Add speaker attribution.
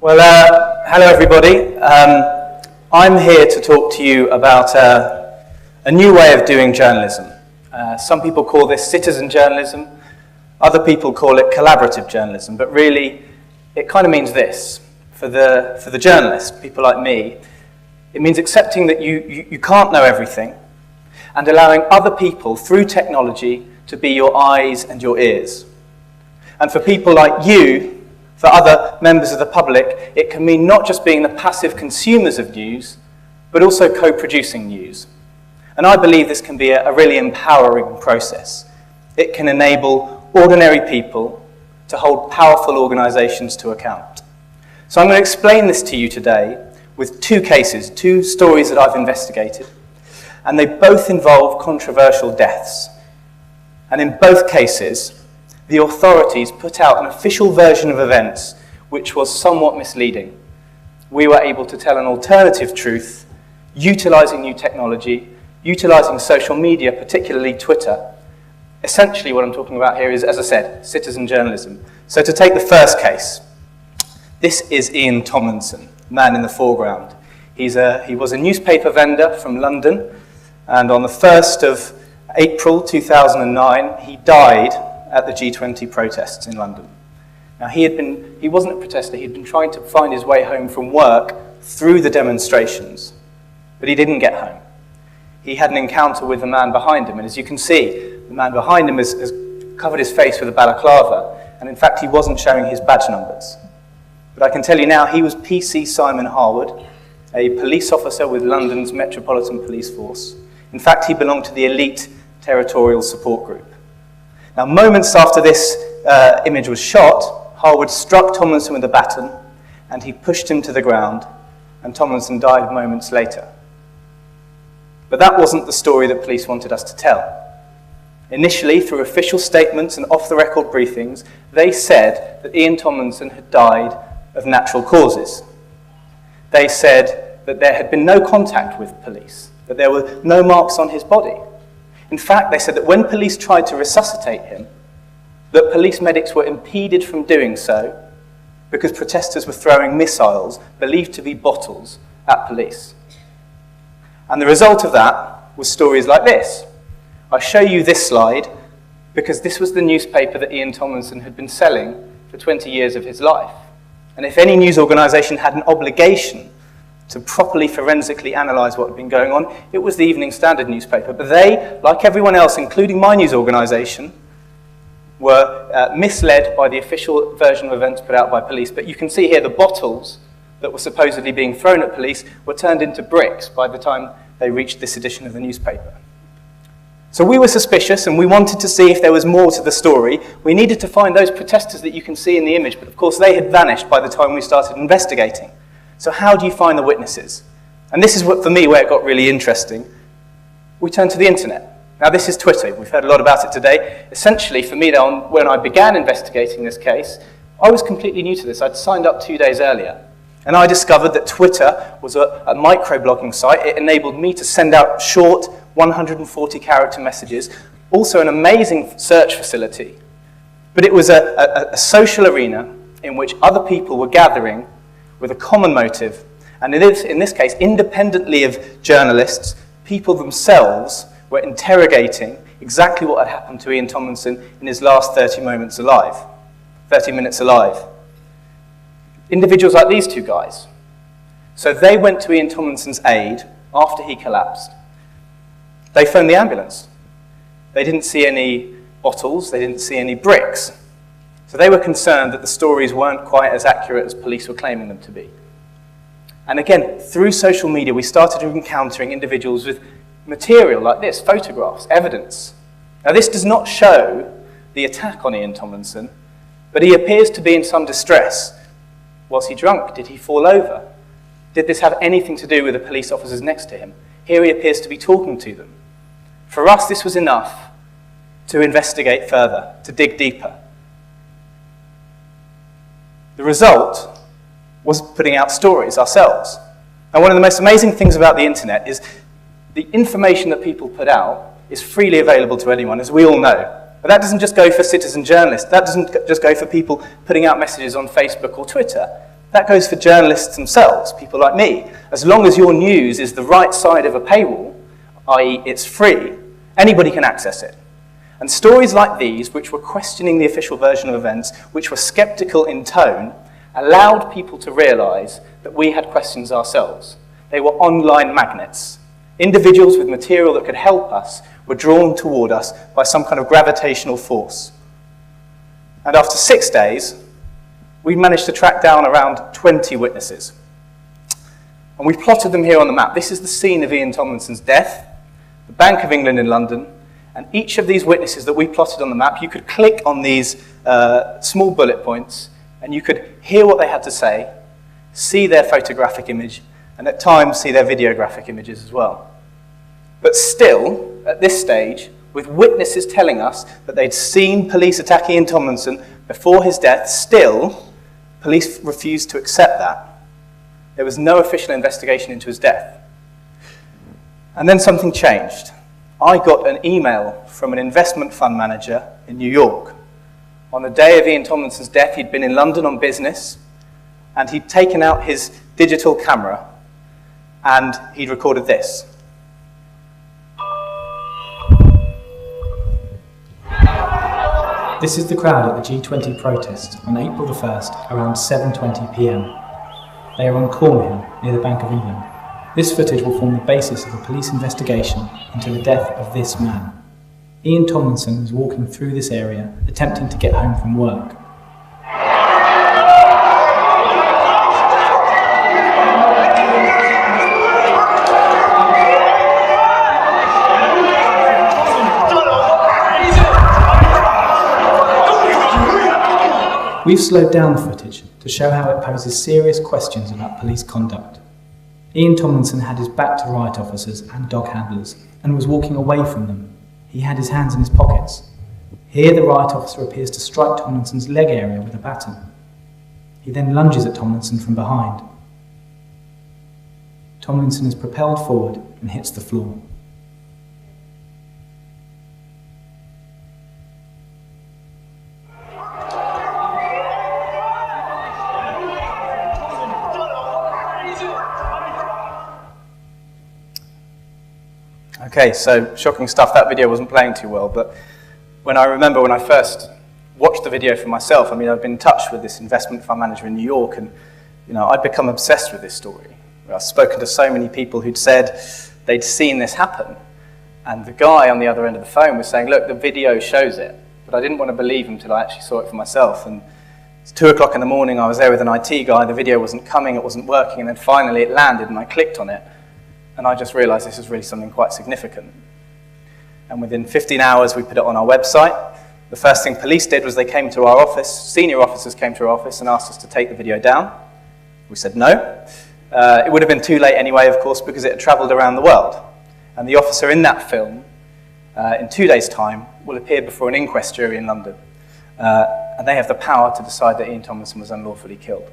Speaker 1: Hello everybody. I'm here to talk to you about a new way of doing journalism. Some people call this citizen journalism, other people call it collaborative journalism, but really it kind of means this. For the journalist, people like me, it means accepting that you can't know everything and allowing other people through technology to be your eyes and your ears. And for people like you, for other members of the public, it can mean not just being the passive consumers of news, but also co-producing news. And I believe this can be a really empowering process. It can enable ordinary people to hold powerful organizations to account. So I'm going to explain this to you today with two cases, two stories that I've investigated, and they both involve controversial deaths. And in both cases, the authorities put out an official version of events which was somewhat misleading. We were able to tell an alternative truth, utilizing new technology, utilizing social media, particularly Twitter. Essentially what I'm talking about here is, as I said, citizen journalism. So to take the first case, this is Ian Tomlinson, man in the foreground. He was a newspaper vendor from London, and on the 1st of April 2009, he died at the G20 protests in London. Now, he wasn't a protester, he'd been trying to find his way home from work through the demonstrations, but he didn't get home. He had an encounter with the man behind him, and as you can see, the man behind him has covered his face with a balaclava, and in fact, he wasn't showing his badge numbers. But I can tell you now, he was PC Simon Harwood, a police officer with London's Metropolitan Police Force. In fact, he belonged to the elite territorial support group. Now, moments after this image was shot, Harwood struck Tomlinson with a baton, and he pushed him to the ground, and Tomlinson died moments later. But that wasn't the story that police wanted us to tell. Initially, through official statements and off-the-record briefings, they said that Ian Tomlinson had died of natural causes. They said that there had been no contact with police, that there were no marks on his body. In fact, they said that when police tried to resuscitate him, that police medics were impeded from doing so because protesters were throwing missiles, believed to be bottles, at police. And the result of that was stories like this. I show you this slide because this was the newspaper that Ian Tomlinson had been selling for 20 years of his life. And if any news organisation had an obligation to properly forensically analyse what had been going on, it was the Evening Standard newspaper. But they, like everyone else, including my news organisation, were misled by the official version of events put out by police. But you can see here the bottles that were supposedly being thrown at police were turned into bricks by the time they reached this edition of the newspaper. So we were suspicious, and we wanted to see if there was more to the story. We needed to find those protesters that you can see in the image, but of course they had vanished by the time we started investigating. So how do you find the witnesses? And this is what, for me, where it got really interesting. We turned to the internet. Now, this is Twitter. We've heard a lot about it today. Essentially, for me, when I began investigating this case, I was completely new to this. I'd signed up 2 days earlier. And I discovered that Twitter was a microblogging site. It enabled me to send out short 140-character messages, also an amazing search facility. But it was a social arena in which other people were gathering with a common motive, and in this case, independently of journalists, people themselves were interrogating exactly what had happened to Ian Tomlinson in his last 30 minutes alive. Individuals like these two guys. So they went to Ian Tomlinson's aid after he collapsed. They phoned the ambulance. They didn't see any bottles, they didn't see any bricks. So they were concerned that the stories weren't quite as accurate as police were claiming them to be. And again, through social media, we started encountering individuals with material like this, photographs, evidence. Now, this does not show the attack on Ian Tomlinson, but he appears to be in some distress. Was he drunk? Did he fall over? Did this have anything to do with the police officers next to him? Here he appears to be talking to them. For us, this was enough to investigate further, to dig deeper. The result was putting out stories ourselves. And one of the most amazing things about the internet is the information that people put out is freely available to anyone, as we all know. But that doesn't just go for citizen journalists. That doesn't just go for people putting out messages on Facebook or Twitter. That goes for journalists themselves, people like me. As long as your news is the right side of a paywall, i.e. it's free, anybody can access it. And stories like these, which were questioning the official version of events, which were skeptical in tone, allowed people to realize that we had questions ourselves. They were online magnets. Individuals with material that could help us were drawn toward us by some kind of gravitational force. And after 6 days, we managed to track down around 20 witnesses. And we plotted them here on the map. This is the scene of Ian Tomlinson's death, the Bank of England in London, and each of these witnesses that we plotted on the map, you could click on these small bullet points, and you could hear what they had to say, see their photographic image, and at times see their videographic images as well. But still, at this stage, with witnesses telling us that they'd seen police attack Ian Tomlinson before his death, still, police refused to accept that. There was no official investigation into his death. And then something changed. I got an email from an investment fund manager in New York. On the day of Ian Tomlinson's death, he'd been in London on business, and he'd taken out his digital camera, and he'd recorded this.
Speaker 2: This is the crowd at the G20 protest on April the 1st, around 7:20 p.m. They are on Cornhill, near the Bank of England. This footage will form the basis of a police investigation into the death of this man. Ian Tomlinson was walking through this area, attempting to get home from work. We've slowed down the footage to show how it poses serious questions about police conduct. Ian Tomlinson had his back to riot officers and dog handlers and was walking away from them. He had his hands in his pockets. Here the riot officer appears to strike Tomlinson's leg area with a baton. He then lunges at Tomlinson from behind. Tomlinson is propelled forward and hits the floor.
Speaker 1: Okay, so shocking stuff. That video wasn't playing too well, but when I first watched the video for myself, I mean, I've been in touch with this investment fund manager in New York, and I'd become obsessed with this story. I've spoken to so many people who'd said they'd seen this happen, and the guy on the other end of the phone was saying, look, the video shows it, but I didn't want to believe him until I actually saw it for myself. And it's 2 o'clock in the morning, I was there with an IT guy, the video wasn't coming, it wasn't working, and then finally it landed and I clicked on it. And I just realized this is really something quite significant. And within 15 hours, we put it on our website. The first thing police did was they came to our office, senior officers came to our office and asked us to take the video down. We said no. It would have been too late anyway, of course, because it had traveled around the world. And the officer in that film, in 2 days' time, will appear before an inquest jury in London. And they have the power to decide that Ian Tomlinson was unlawfully killed.